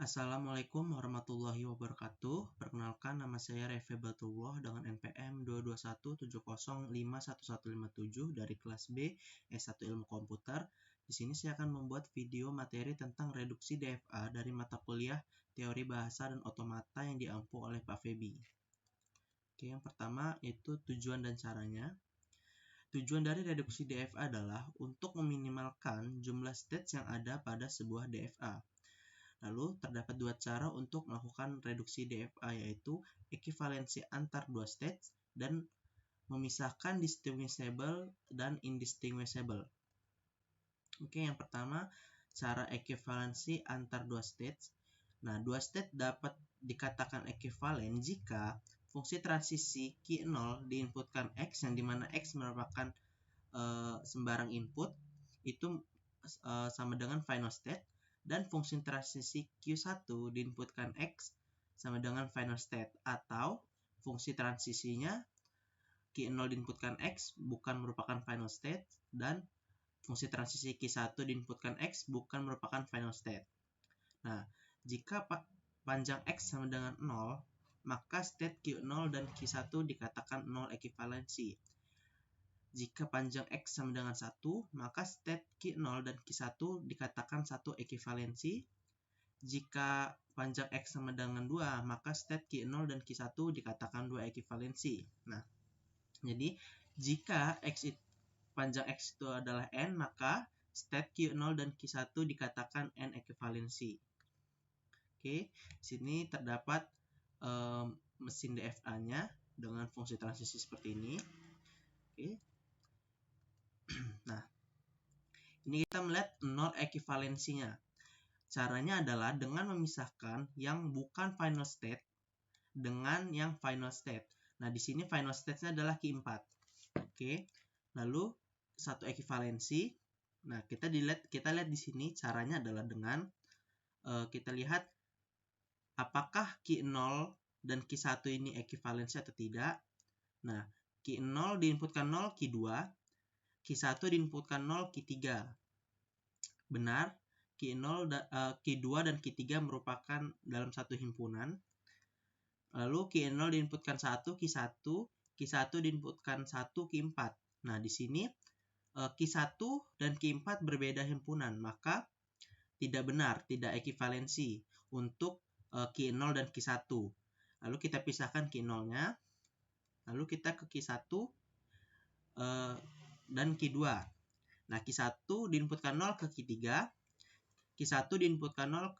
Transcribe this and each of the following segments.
Assalamualaikum warahmatullahi wabarakatuh. Perkenalkan, nama saya Refe Batullah dengan NPM 22170511157 dari kelas B S1 Ilmu Komputer. Di sini saya akan membuat video materi tentang reduksi DFA dari mata kuliah Teori Bahasa dan Otomata yang diampu oleh Pak Febi. Oke, yang pertama yaitu tujuan dan caranya. Tujuan dari reduksi DFA adalah untuk meminimalkan jumlah stage yang ada pada sebuah DFA. Lalu, terdapat dua cara untuk melakukan reduksi DFA, yaitu ekivalensi antar dua stage dan memisahkan distinguishable dan indistinguishable. Oke, yang pertama, cara ekivalensi antar dua stage. Nah, dua stage dapat dikatakan ekivalen jika fungsi transisi Q0 diinputkan X, yang dimana X merupakan sembarang input, itu sama dengan final state, dan fungsi transisi Q1 diinputkan X sama dengan final state, atau fungsi transisinya Q0 diinputkan X bukan merupakan final state, dan fungsi transisi Q1 diinputkan X bukan merupakan final state. Nah, jika panjang X sama dengan 0, maka state Q0 dan Q1 dikatakan 0 ekivalensi. Jika panjang X sama dengan 1, maka state Q0 dan Q1 dikatakan 1 ekivalensi. Jika panjang X sama dengan 2, maka state Q0 dan Q1 dikatakan 2 ekivalensi. Nah, jadi jika panjang X itu adalah N, maka state Q0 dan Q1 dikatakan N ekivalensi. Oke, sini terdapat mesin DFA-nya dengan fungsi transisi seperti ini. Oke. Nah, ini kita melihat 0 ekivalensinya. Caranya adalah dengan memisahkan yang bukan final state dengan yang final state. Nah, di sini final state-nya adalah Q4. Oke. Lalu satu ekivalensi. Nah, kita lihat di sini caranya adalah dengan kita lihat apakah Q0 dan Q1 ini ekivalensi atau tidak. Nah, Q0 diinputkan 0, Q2. Q1 diinputkan 0, Q3. Benar, Q2 dan Q3 merupakan dalam satu himpunan. Lalu Q0 diinputkan 1, Q1. Q1 diinputkan 1, Q4. Nah, di sini Q1 dan Q4 berbeda himpunan, maka tidak benar, tidak ekivalensi untuk Q0 dan Q1. Lalu kita pisahkan Q0-nya. Lalu kita ke Q1 dan Q2. Nah, Q1 diinputkan 0 ke Q3. Q1 diinputkan 0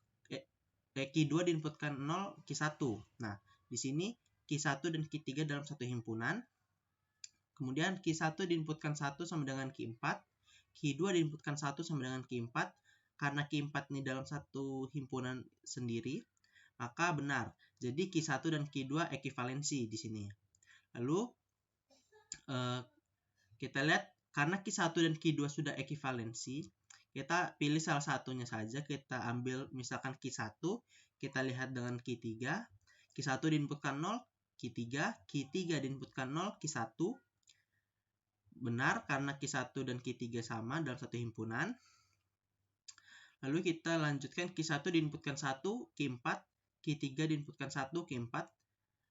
Q2 diinputkan 0 Q1. Nah, di sini Q1 dan Q3 dalam satu himpunan. Kemudian Q1 diinputkan 1 sama dengan Q4. Q2 diinputkan 1 sama dengan Q4. Karena Q4 ini dalam satu himpunan sendiri, maka benar. Jadi Q1 dan Q2 ekivalensi di sini. Lalu kita lihat karena Q1 dan Q2 sudah ekivalensi, kita pilih salah satunya saja. Kita ambil misalkan Q1, kita lihat dengan Q3. Q1 diinputkan 0, Q3. Q3 diinputkan 0, Q1. Benar karena Q1 dan Q3 sama dalam satu himpunan. Lalu kita lanjutkan Q1 diinputkan 1, Q4. Q3 diinputkan 1, Q4.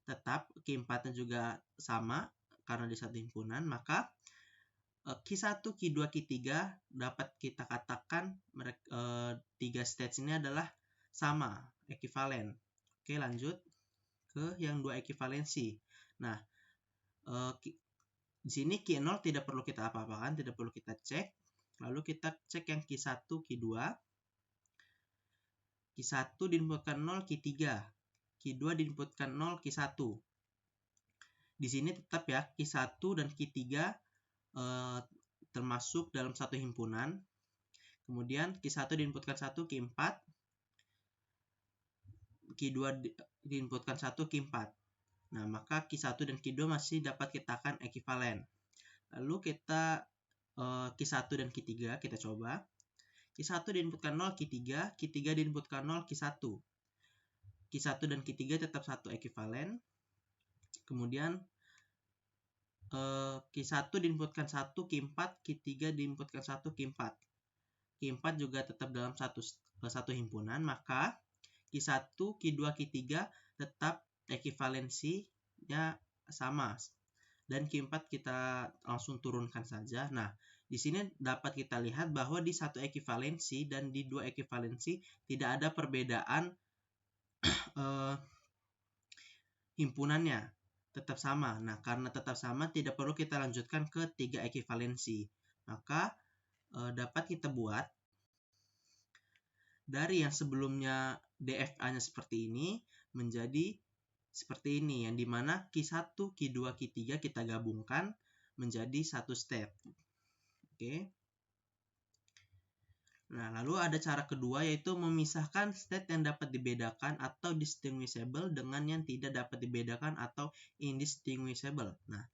Tetap Q4-nya juga sama karena di satu himpunan. Maka Q1, Q2, Q3 dapat kita katakan tiga stage ini adalah sama, ekivalen. Oke, lanjut ke yang dua ekivalensi. Nah, di sini Q0 tidak perlu kita apa-apakan, tidak perlu kita cek. Lalu kita cek yang Q1, Q2. Q1 diinputkan 0, Q3. Q2 diinputkan 0, Q1. Di sini tetap ya, Q1 dan Q3 termasuk dalam satu himpunan. Kemudian Q1 diinputkan 1, Q4. Q2 diinputkan 1, Q4. Nah, maka Q1 dan Q2 masih dapat kita katakan ekivalen. Lalu kita Q1 dan Q3 kita coba. Q1 diinputkan 0, Q3. Q3 diinputkan 0, Q1. Q1 dan Q3 tetap satu ekivalen. Kemudian Q1 diinputkan 1, Q4, Q3 diinputkan 1, Q4. Q4 juga tetap dalam satu himpunan, maka Q1, Q2, Q3 tetap ekivalensinya sama. Dan Q4 kita langsung turunkan saja. Nah, di sini dapat kita lihat bahwa di satu ekivalensi dan di dua ekivalensi tidak ada perbedaan himpunannya, tetap sama. Nah, karena tetap sama tidak perlu kita lanjutkan ke 3 ekivalensi. Maka dapat kita buat dari yang sebelumnya DFA-nya seperti ini menjadi seperti ini, yang dimana Q1, Q2, Q3 kita gabungkan menjadi satu step. Oke. Nah, lalu ada cara kedua, yaitu memisahkan state yang dapat dibedakan atau distinguishable dengan yang tidak dapat dibedakan atau indistinguishable. Nah,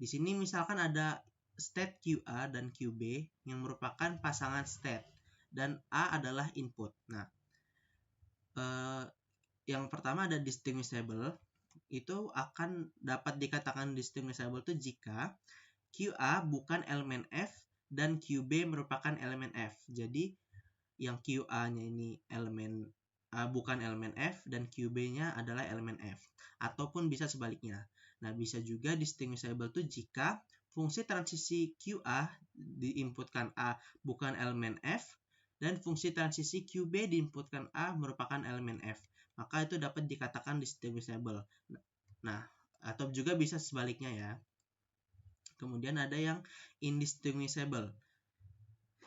di sini misalkan ada state QA dan QB yang merupakan pasangan state dan A adalah input. Nah, yang pertama ada distinguishable, itu akan dapat dikatakan distinguishable itu jika QA bukan elemen F dan QB merupakan elemen F. Jadi yang QA-nya ini elemen bukan elemen F dan QB-nya adalah elemen F. Ataupun bisa sebaliknya. Nah, bisa juga distinguishable itu jika fungsi transisi QA diinputkan A bukan elemen F dan fungsi transisi QB diinputkan A merupakan elemen F. Maka itu dapat dikatakan distinguishable. Nah, atau juga bisa sebaliknya ya. Kemudian ada yang indistinguishable.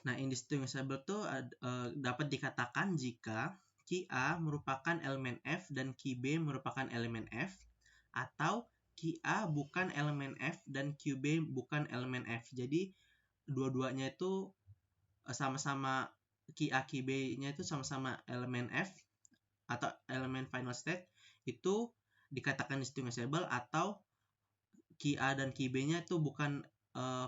Nah, indistinguishable itu dapat dikatakan jika QA merupakan elemen F dan QB merupakan elemen F, atau QA bukan elemen F dan QB bukan elemen F. Jadi dua-duanya itu sama-sama QA QB-nya itu sama-sama elemen F atau elemen final state, itu dikatakan distinguishable. Atau QA dan QB-nya itu bukan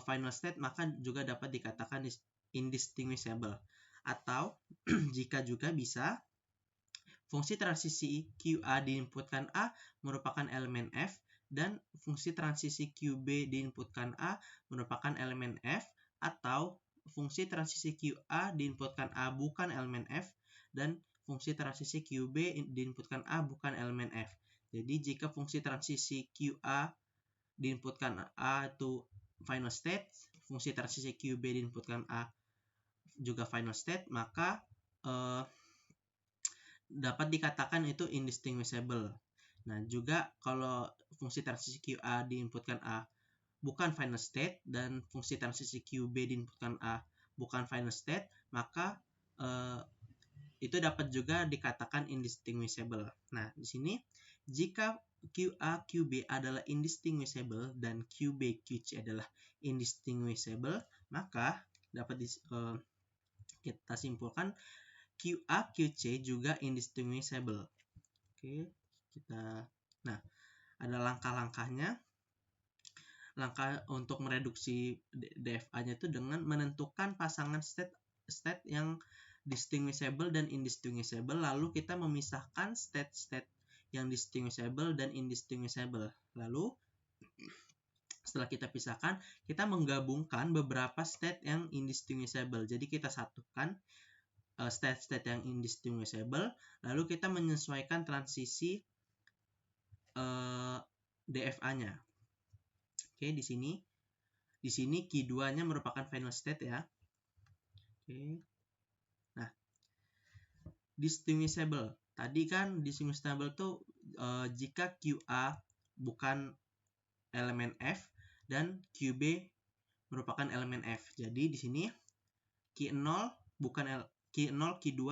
final state, maka juga dapat dikatakan indistinguishable. Atau jika juga bisa fungsi transisi QA diinputkan A merupakan elemen F dan fungsi transisi QB diinputkan A merupakan elemen F, atau fungsi transisi QA diinputkan A bukan elemen F dan fungsi transisi QB diinputkan A bukan elemen F. Jadi jika fungsi transisi QA diinputkan A itu final state, fungsi transisi QB diinputkan A juga final state, maka dapat dikatakan itu indistinguishable. Nah, juga kalau fungsi transisi QA diinputkan A bukan final state dan fungsi transisi QB diinputkan A bukan final state, maka itu dapat juga dikatakan indistinguishable. Nah, di sini jika QA QB adalah indistinguishable dan QB QC adalah indistinguishable, maka dapat kita simpulkan QA QC juga indistinguishable. Oke, nah, ada langkah-langkahnya. Langkah untuk mereduksi DFA-nya itu dengan menentukan pasangan state yang distinguishable dan indistinguishable, lalu kita memisahkan state-state yang distinguishable dan indistinguishable. Lalu setelah kita pisahkan, kita menggabungkan beberapa state yang indistinguishable. Jadi kita satukan state-state yang indistinguishable, lalu kita menyesuaikan transisi DFA-nya. Oke, di sini Q2-nya merupakan final state ya. Oke. Nah, distinguishable. Tadi kan distinguishable tuh jika QA bukan elemen F dan QB merupakan elemen F. Jadi di sini Q0 bukan Q0, Q2,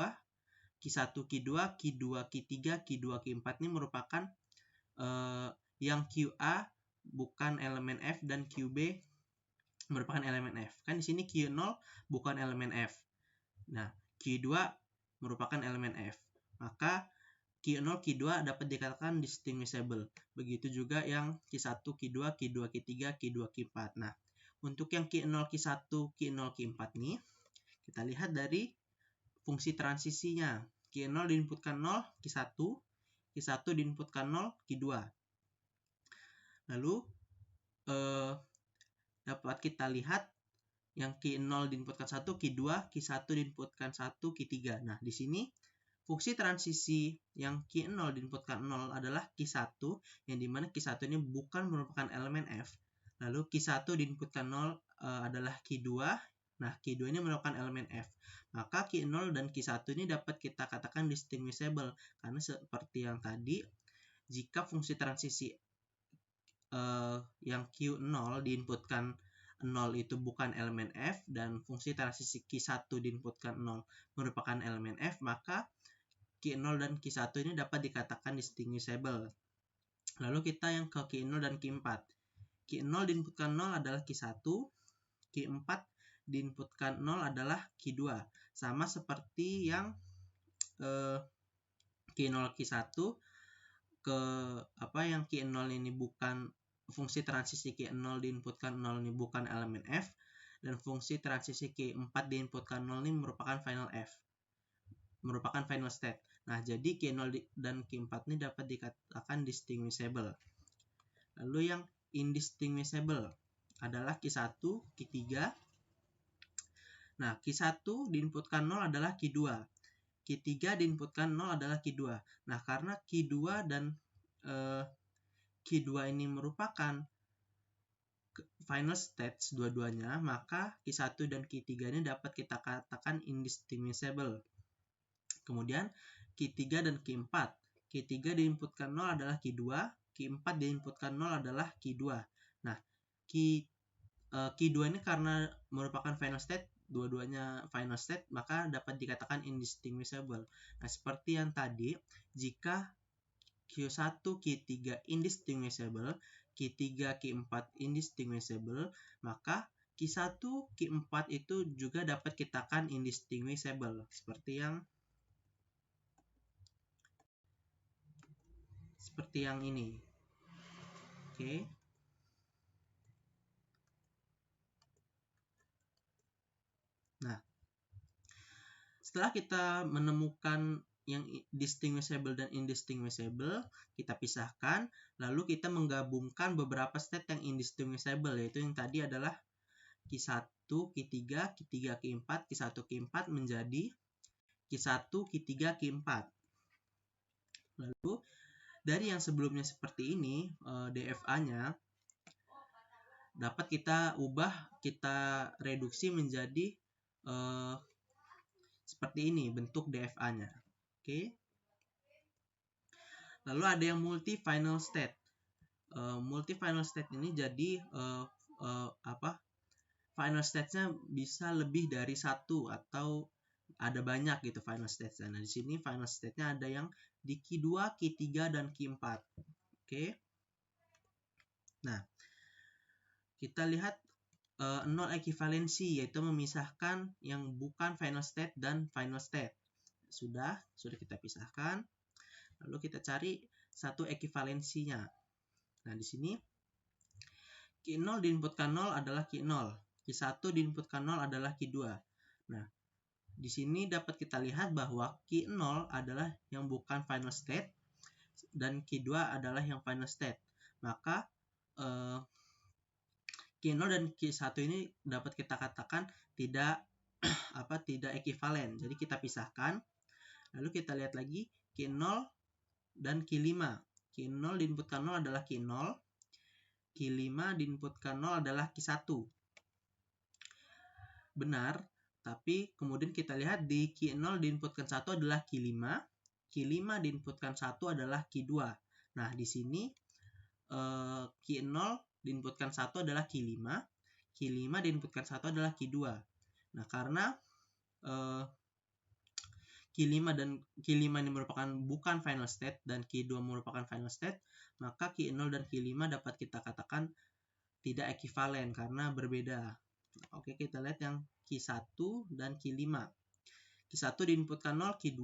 Q1, Q2, Q2, Q3, Q2, Q4 ini merupakan yang QA bukan elemen F dan QB merupakan elemen F. Kan di sini Q0 bukan elemen F. Nah, Q2 merupakan elemen F. Maka Q0, Q2 dapat dikatakan distinguishable. Begitu juga yang Q1, Q2, Q2, Q3, Q2, Q4. Nah, untuk yang Q0, Q1, Q0, Q4 nih, kita lihat dari fungsi transisinya. Q0 diinputkan 0, Q1. Q1 diinputkan 0, Q2. Lalu dapat kita lihat yang Q0 diinputkan 1, Q2, Q1 diinputkan 1, Q3. Nah, di sini fungsi transisi yang Q0 diinputkan 0 adalah Q1, yang dimana Q1 ini bukan merupakan elemen F. Lalu Q1 diinputkan 0 adalah Q2. Nah, Q2 ini merupakan elemen F. Maka Q0 dan Q1 ini dapat kita katakan distinguishable. Karena seperti yang tadi, jika fungsi transisi yang Q0 diinputkan 0 itu bukan elemen F, dan fungsi transisi Q1 diinputkan 0 merupakan elemen F, maka Q0 dan Q1 ini dapat dikatakan distinguishable. Lalu kita yang ke Q0 dan Q4. Q0 diinputkan 0 adalah Q1, Q4 diinputkan 0 adalah Q2. Sama seperti yang Q0 Q1 yang Q0 ini bukan fungsi transisi Q0 diinputkan 0 ini bukan elemen F, dan fungsi transisi Q4 diinputkan 0 ini merupakan final state. Nah, jadi Q0 dan Q4 ini dapat dikatakan distinguishable. Lalu yang indistinguishable adalah Q1, Q3. Nah, Q1 diinputkan 0 adalah Q2. Q3 diinputkan 0 adalah Q2. Nah, karena Q2 dan Q2 ini merupakan final states dua-duanya, maka Q1 dan Q3 ini dapat kita katakan indistinguishable. Kemudian Q3 dan Q4. Q3 diinputkan 0 adalah Q2, Q4 diinputkan 0 adalah Q2. Nah, Q2 ini karena merupakan final state, dua-duanya final state, maka dapat dikatakan indistinguishable. Nah, seperti yang tadi, jika Q1, Q3 indistinguishable, Q3, Q4 indistinguishable, maka Q1, Q4 itu juga dapat kita katakan indistinguishable. Seperti yang ini. Oke. Nah, setelah kita menemukan yang distinguishable dan indistinguishable, kita pisahkan, lalu kita menggabungkan beberapa state yang indistinguishable, yaitu yang tadi adalah Q1, Q3, Q3, Q4, Q1, Q4 menjadi Q1, Q3, Q4. Lalu, dari yang sebelumnya seperti ini, DFA-nya dapat kita ubah, kita reduksi menjadi seperti ini bentuk DFA-nya. Oke. Lalu ada yang multi final state. Multi final state ini jadi final state-nya bisa lebih dari satu atau ada banyak gitu final state-nya. Nah, di sini final state-nya ada yang di Q2, Q3 dan Q4. Oke. Nah, kita lihat nol ekivalensi, yaitu memisahkan yang bukan final state dan final state. Sudah kita pisahkan. Lalu kita cari satu ekivalensinya. Nah, di sini Q0 diinputkan 0 adalah Q0. Q1 diinputkan 0 adalah Q2. Nah, di sini dapat kita lihat bahwa Q0 adalah yang bukan final state dan Q2 adalah yang final state. Maka Q0 dan Q1 ini dapat kita katakan tidak ekivalen. Jadi kita pisahkan. Lalu kita lihat lagi Q0 dan Q5. Q0 diinputkan 0 adalah Q0. Q5 diinputkan 0 adalah Q1. Benar, tapi kemudian kita lihat di Q0 diinputkan 1 adalah Q5. Q5 diinputkan 1 adalah Q2. Nah, di sini Q0 diinputkan 1 adalah Q5. Q5 diinputkan 1 adalah Q2. Nah, karena Q5 ini merupakan bukan final state dan Q2 merupakan final state, maka Q0 dan Q5 dapat kita katakan tidak ekivalen karena berbeda. Oke, kita lihat yang Q1 dan Q5. Q1 diinputkan 0, Q2.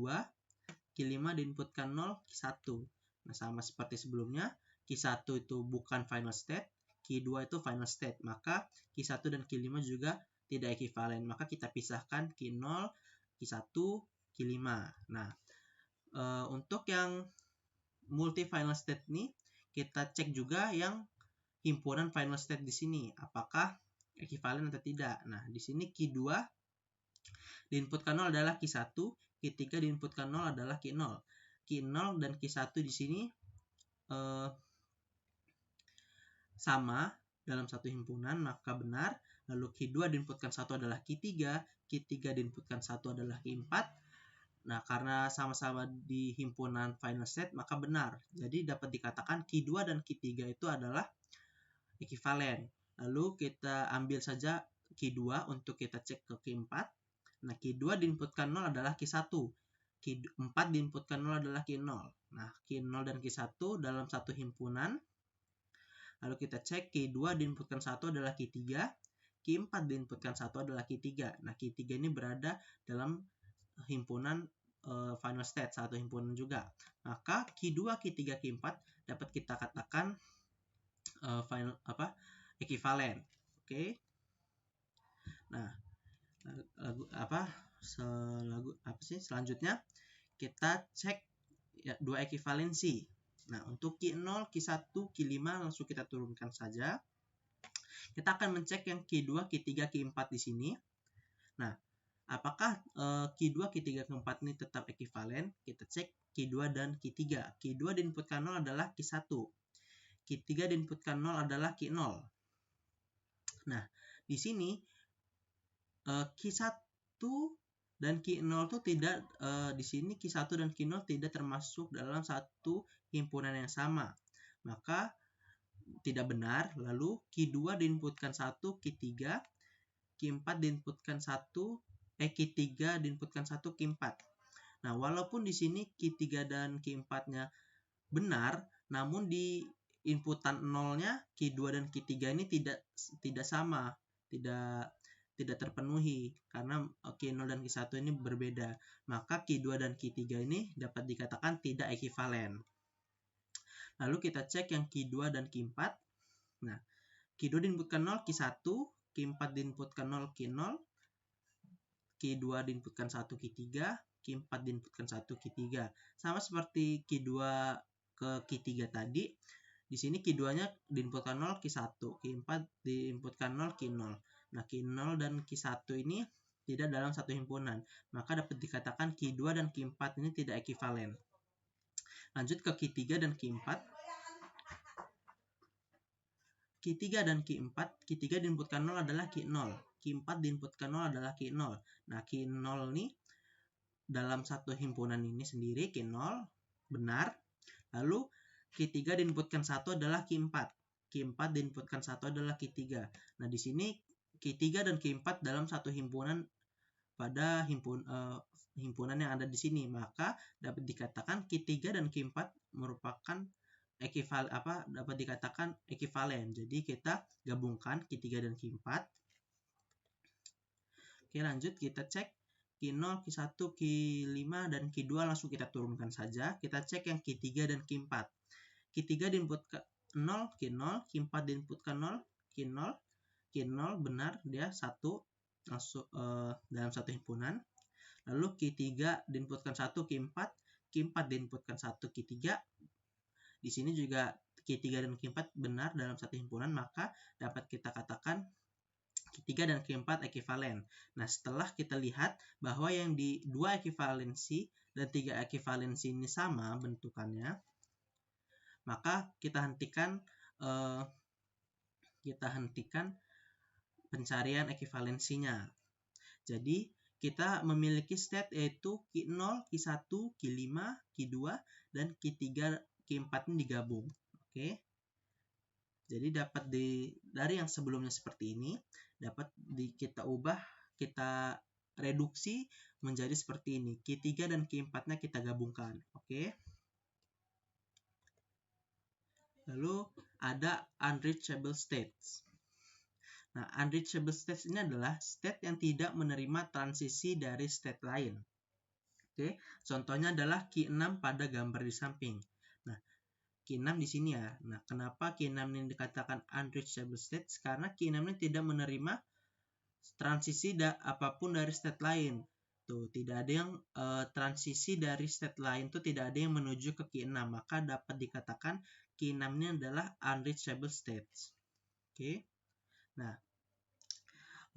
Q5 diinputkan 0, Q1. Nah, sama seperti sebelumnya, Q1 itu bukan final state, Q2 itu final state. Maka Q1 dan Q5 juga tidak ekivalen. Maka kita pisahkan Q0, Q1, Q5. Nah, untuk yang multi final state ini, kita cek juga yang himpunan final state di sini. Apakah ekivalen atau tidak. Nah, di sini Q2 diinputkan 0 adalah Q1, Q3 diinputkan 0 adalah Q0. Q0 dan Q1 di sini sama dalam satu himpunan, maka benar. Lalu Q2 diinputkan 1 adalah Q3, Q3 diinputkan 1 adalah Q4. Nah, karena sama-sama di himpunan final state, maka benar. Jadi dapat dikatakan Q2 dan Q3 itu adalah ekuivalen. Lalu kita ambil saja Q2 untuk kita cek ke Q4. Nah, Q2 diinputkan 0 adalah Q1. Q4 diinputkan 0 adalah Q0. Nah, Q0 dan Q1 dalam satu himpunan. Lalu kita cek Q2 diinputkan 1 adalah Q3. Q4 diinputkan 1 adalah Q3. Nah, Q3 ini berada dalam himpunan final state, satu himpunan juga. Maka Q2, Q3, Q4 dapat kita katakan ekuivalen. Oke. Nah, selanjutnya kita cek ya, dua ekuivalensi. Nah, untuk Q0, Q1, Q5 langsung kita turunkan saja. Kita akan mencek yang Q2, Q3, Q4 di sini. Nah, apakah Q2, Q3, Q4 ini tetap ekuivalen? Kita cek Q2 dan Q3. Q2 diinputkan 0 adalah Q1. Q3 diinputkan 0 adalah Q0. Nah, di sini Q1 dan Q0 itu tidak, di sini Q1 dan Q0 tidak termasuk dalam satu himpunan yang sama. Maka tidak benar. Lalu Q2 diinputkan 1, Q3, Q4 diinputkan 1, Q3 diinputkan 1, Q4. Nah, walaupun di sini Q3 dan Q4-nya benar, namun di inputan 0-nya Q2 dan Q3 ini tidak sama, tidak terpenuhi karena Q0 dan Q1 ini berbeda. Maka Q2 dan Q3 ini dapat dikatakan tidak ekuivalen. Lalu kita cek yang Q2 dan Q4. Nah, Q2 diinputkan 0, Q1, Q4 diinputkan 0, Q0, Q2 diinputkan 1, Q3, Q4 diinputkan 1, Q3. Sama seperti Q2 ke Q3 tadi, di sini Q2-nya diinputkan 0, Q1, Q4 diinputkan 0, Q0. Nah, Q0 dan Q1 ini tidak dalam satu himpunan, maka dapat dikatakan Q2 dan Q4 ini tidak ekuivalen. Lanjut ke Q3 dan Q4. Q3 dan Q4, Q3 diinputkan 0 adalah Q0, Q4 diinputkan 0 adalah Q0. Nah, Q0 ini dalam satu himpunan ini sendiri Q0 benar. Lalu Q3 diinputkan 1 adalah Q4. Q4 diinputkan 1 adalah Q3. Nah, di sini Q3 dan Q4 dalam satu himpunan pada himpunan yang ada di sini, maka dapat dikatakan Q3 dan Q4 merupakan dapat dikatakan ekuivalen. Jadi kita gabungkan Q3 dan Q4. Oke, lanjut kita cek Q0, Q1, Q5 dan Q2 langsung kita turunkan saja. Kita cek yang Q3 dan Q4. Q3 diinputkan 0, Q0, Q4 diinputkan 0, Q0. Q0 benar, dia 1 langsung dalam satu himpunan. Lalu Q3 diinputkan 1, Q4, Q4 diinputkan 1, Q3. Di sini juga Q3 dan Q4 benar dalam satu himpunan, maka dapat kita katakan Q3 dan Q4 ekuivalen. Nah, setelah kita lihat bahwa yang di dua ekuivalensi dan tiga ekuivalensi ini sama bentukannya, maka kita hentikan pencarian ekuivalensinya. Jadi kita memiliki state yaitu Q0, Q1, Q5, Q2, dan Q3, Q4 ini digabung. Oke. Jadi dapat dari yang sebelumnya seperti ini, dapat kita ubah, kita reduksi menjadi seperti ini. Q3 dan Q4-nya kita gabungkan. Oke. Lalu ada unreachable states. Nah, unreachable states ini adalah state yang tidak menerima transisi dari state lain. Oke, contohnya adalah Q6 pada gambar di samping. Nah, Q6 di sini ya. Nah, kenapa Q6 ini dikatakan unreachable states? Karena Q6 ini tidak menerima transisi apapun dari state lain. Tuh, tidak ada yang transisi dari state lain tuh tidak ada yang menuju ke Q6, maka dapat dikatakan Q6 ini adalah unreachable states. Oke. Nah,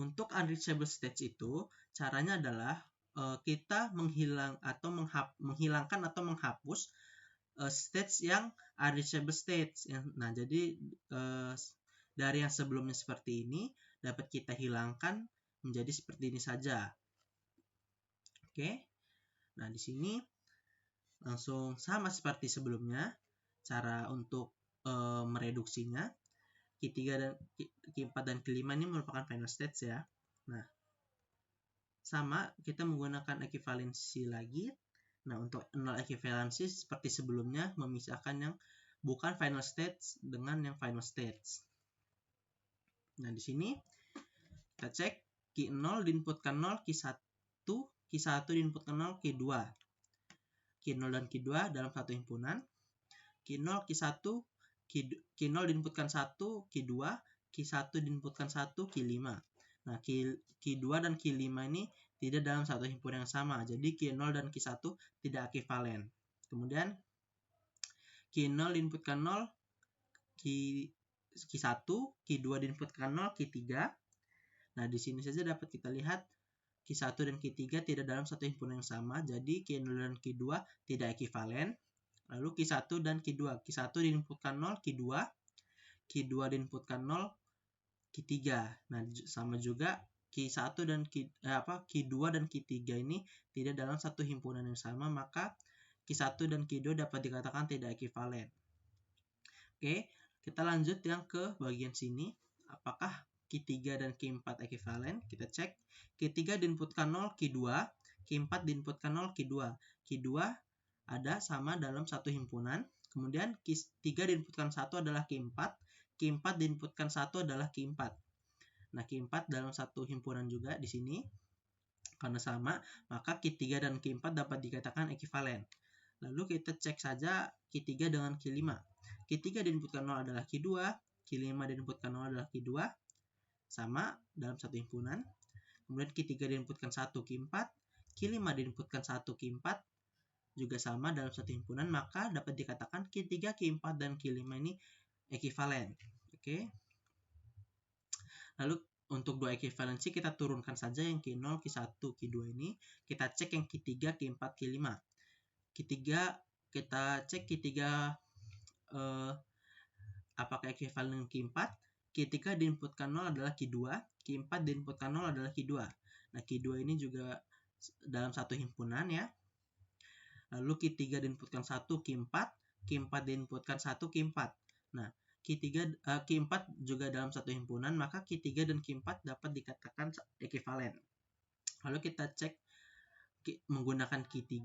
untuk unreachable states itu caranya adalah kita menghilangkan atau menghapus states yang unreachable states. Nah, jadi dari yang sebelumnya seperti ini dapat kita hilangkan menjadi seperti ini saja. Oke. Nah, di sini langsung sama seperti sebelumnya cara untuk mereduksinya. Q3 dan Q4 dan Q5 ini merupakan final states ya. Nah, sama kita menggunakan ekivalensi lagi. Nah, untuk nol ekivalensi seperti sebelumnya memisahkan yang bukan final states dengan yang final states. Nah, di sini kita cek Q0 diinputkan 0, Q1 diinputkan 0, Q2. Q0 dan Q2 dalam satu himpunan. Q0, Q1, Q0 diinputkan 1, Q2, Q1 diinputkan 1, Q5. Nah, Q2 dan Q5 ini tidak dalam satu himpunan yang sama. Jadi Q0 dan Q1 tidak ekivalen. Kemudian Q0 diinputkan 0, Q1, Q2 diinputkan 0, Q3. Nah, di sini saja dapat kita lihat Q1 dan Q3 tidak dalam satu himpunan yang sama. Jadi Q0 dan Q2 tidak ekivalen. Lalu Q1 dan Q2. Q1 diinputkan 0, Q2. Q2 diinputkan 0, Q3. Nah, sama juga Q1 dan Q2 dan Q3 ini tidak dalam satu himpunan yang sama, maka Q1 dan Q2 dapat dikatakan tidak ekivalen. Oke, kita lanjut yang ke bagian sini. Apakah Q3 dan Q4 ekivalen? Kita cek. Q3 diinputkan 0, Q2. Q4 diinputkan 0, Q2. Q2 ada sama dalam satu himpunan. Kemudian Q3 diinputkan 1 adalah Q4. Q4 diinputkan 1 adalah Q4. Nah, Q4 dalam satu himpunan juga di sini. Karena sama, maka Q3 dan Q4 dapat dikatakan ekivalen. Lalu kita cek saja Q3 dengan Q5. Q3 diinputkan 0 adalah Q2. Q5 diinputkan 0 adalah Q2. Sama dalam satu himpunan. Kemudian Q3 diinputkan 1 Q4. Q5 diinputkan 1 Q4. Juga sama dalam satu himpunan, maka dapat dikatakan Q3, Q4, dan Q5 ini ekivalen. Oke. Lalu untuk dua ekivalensi kita turunkan saja yang Q0, Q1, Q2 ini. Kita cek yang Q3, Q4, Q5. Q3 kita cek Q3 apakah ekivalen dengan Q4. Q3 diinputkan 0 adalah Q2. Q4 diinputkan 0 adalah Q2. Nah, Q2 ini juga dalam satu himpunan ya. Lalu Q3 diinputkan 1, Q4. Q4 diinputkan 1, Q4. Nah, Q4 juga dalam satu himpunan, maka Q3 dan Q4 dapat dikatakan ekivalen. Lalu kita cek menggunakan Q3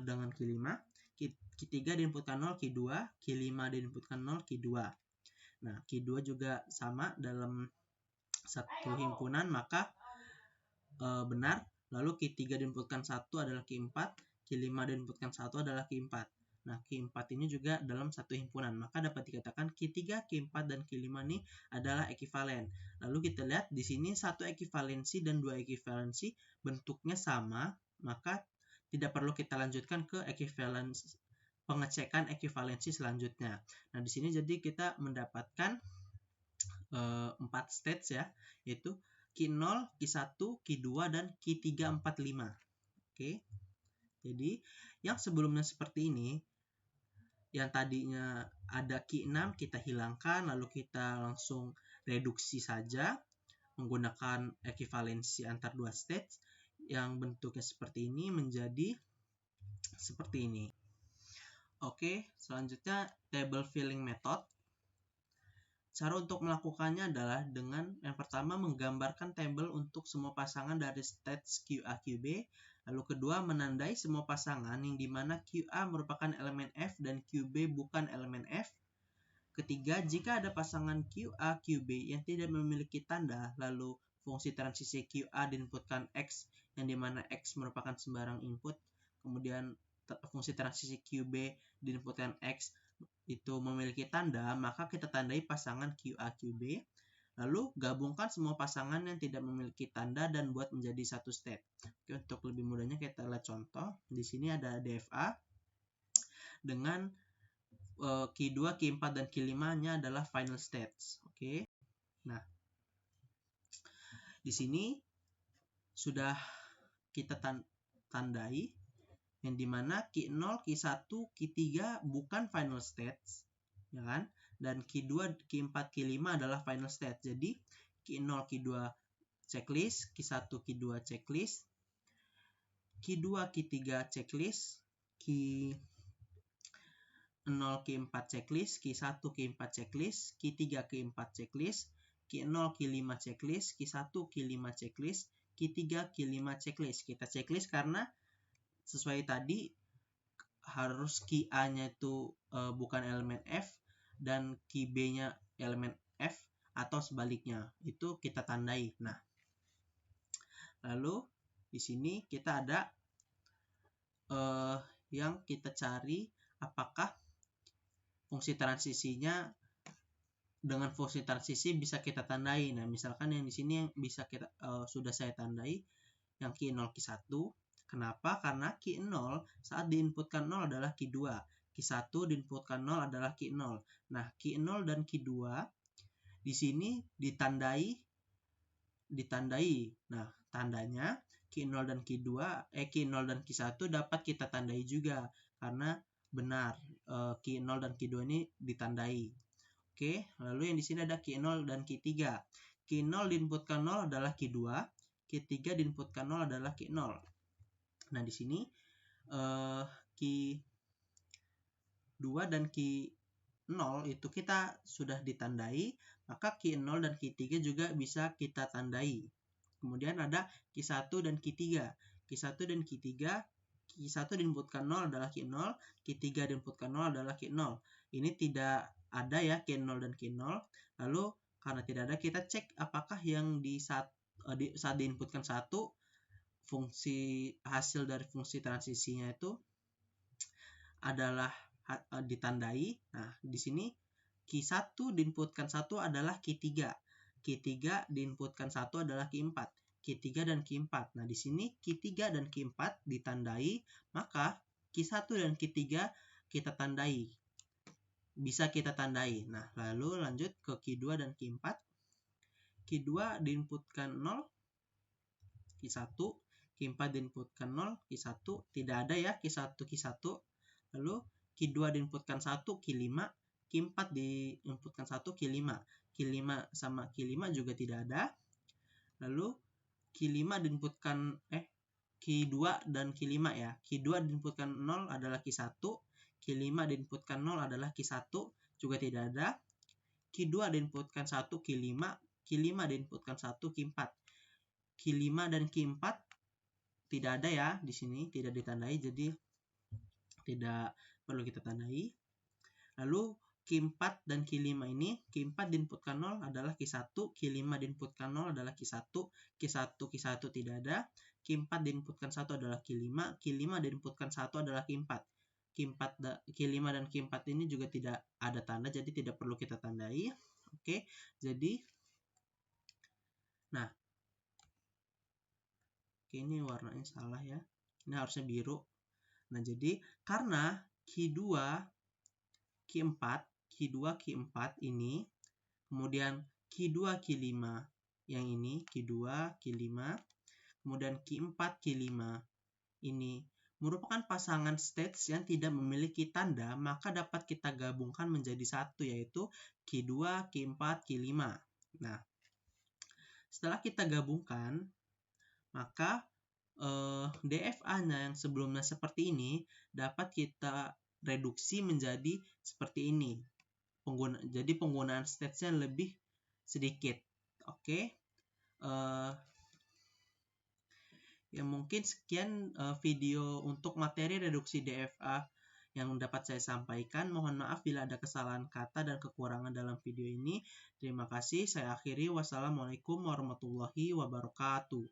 dengan Q5. Q3 diinputkan 0, Q2. Q5 diinputkan 0, Q2. Nah, Q2 juga sama dalam satu himpunan, maka benar. Lalu Q3 diinputkan 1 adalah Q4, Q5 diinputkan 1 adalah Q4. Nah, Q4 ini juga dalam satu himpunan, maka dapat dikatakan Q3, Q4, dan Q5 ini adalah ekivalen. Lalu kita lihat di sini satu ekivalensi dan dua ekivalensi bentuknya sama, maka tidak perlu kita lanjutkan ke pengecekan ekivalensi selanjutnya. Nah, di sini jadi kita mendapatkan 4 states ya, yaitu Q0, Q1, Q2, dan Q3, 4, 5. Oke. Jadi, yang sebelumnya seperti ini, yang tadinya ada Q6 kita hilangkan, lalu kita langsung reduksi saja menggunakan ekivalensi antar dua states yang bentuknya seperti ini menjadi seperti ini. Oke, selanjutnya table filling method. Cara untuk melakukannya adalah dengan yang pertama menggambarkan tabel untuk semua pasangan dari states QA QB. Lalu kedua menandai semua pasangan yang dimana QA merupakan elemen F dan QB bukan elemen F. Ketiga, jika ada pasangan QA QB yang tidak memiliki tanda, lalu fungsi transisi QA diinputkan X yang dimana X merupakan sembarang input. Kemudian fungsi transisi QB diinputkan X itu memiliki tanda, maka kita tandai pasangan QA QB. Lalu gabungkan semua pasangan yang tidak memiliki tanda dan buat menjadi satu state. Oke, untuk lebih mudahnya kita lihat contoh. Di sini ada DFA dengan Q2, Q4, dan Q5-nya adalah final states. Oke. Nah, di sini sudah kita tandai, yang dimana Q0, Q1, Q3 bukan final state, ya kan? Dan Q2, Q4, Q5 adalah final state. Jadi Q0, Q2 checklist, Q1, Q2 checklist, Q2, Q3 checklist, Q0, Q4 checklist, Q1, Q4 checklist, Q3, Q4 checklist, Q0, Q5 checklist, Q1, Q5 checklist, Q3, Q5 checklist. Kita checklist karena sesuai tadi harus Q A-nya itu bukan elemen F dan Q B-nya elemen F atau sebaliknya. Itu kita tandai. Nah, lalu di sini kita ada yang kita cari apakah fungsi transisinya dengan fungsi transisi bisa kita tandai. Nah, misalkan yang di sini yang bisa kita sudah saya tandai yang Q0, Q1. Kenapa? Karena Q0 saat diinputkan 0 adalah Q2. Q1 diinputkan 0 adalah Q0. Nah, Q0 dan Q2 di sini ditandai. Nah, tandanya Q0 dan Q2, Q0 dan Q1 dapat kita tandai juga karena benar Q0 dan Q2 ini ditandai. Oke, lalu yang di sini ada Q0 dan Q3. Q0 diinputkan 0 adalah Q2, Q3 diinputkan 0 adalah Q0. Nah, di sini Q2 dan Q0 itu kita sudah ditandai, maka Q0 dan Q3 juga bisa kita tandai. Kemudian ada Q1 dan Q3. Q1 dan Q3, Q1 diinputkan 0 adalah Q0, Q3 diinputkan 0 adalah Q0. Ini tidak ada ya Q0 dan Q0. Lalu karena tidak ada, kita cek apakah yang saat diinputkan 1 fungsi hasil dari fungsi transisinya itu adalah ditandai. Nah, di sini Q1 diinputkan 1 adalah Q3. Q3 diinputkan 1 adalah Q4. Q3 dan Q4. Nah, di sini Q3 dan Q4 ditandai, maka Q1 dan Q3 kita tandai. Bisa kita tandai. Nah, lalu lanjut ke Q2 dan Q4. Q2 diinputkan 0, Q1, Q4 diinputkan 0, Q1, tidak ada ya Q1, Q1. Lalu Q2 diinputkan 1, Q5, Q4 diinputkan 1, Q5. Q5 sama Q5 juga tidak ada. Lalu Q5 diinputkan Q2 dan Q5 ya. Q2 diinputkan 0 adalah Q1, Q5 diinputkan 0 adalah Q1, juga tidak ada. Q2 diinputkan 1, Q5, Q5 diinputkan 1, Q4. Q5 dan Q4 tidak ada ya di sini, tidak ditandai, jadi tidak perlu kita tandai. Lalu Q4 dan Q5 ini, Q4 diinputkan 0 adalah Q1, Q5 diinputkan 0 adalah Q1, Q1 tidak ada, Q4 diinputkan 1 adalah Q5, Q5 diinputkan 1 adalah Q4. Q5 dan Q4 ini juga tidak ada tanda, jadi tidak perlu kita tandai. Oke, jadi nah, ini warnanya salah ya, ini harusnya biru. Nah, jadi karena Q2, Q4 ini, kemudian Q2, Q5 yang ini, Q2, Q5, kemudian Q4, Q5 ini merupakan pasangan states yang tidak memiliki tanda, maka dapat kita gabungkan menjadi satu, yaitu Q2, Q4, Q5. Nah, setelah kita gabungkan, maka DFA-nya yang sebelumnya seperti ini dapat kita reduksi menjadi seperti ini. Jadi penggunaan states-nya lebih sedikit. Oke. Ya mungkin sekian video untuk materi reduksi DFA yang dapat saya sampaikan. Mohon maaf bila ada kesalahan kata dan kekurangan dalam video ini. Terima kasih. Saya akhiri. Wassalamualaikum warahmatullahi wabarakatuh.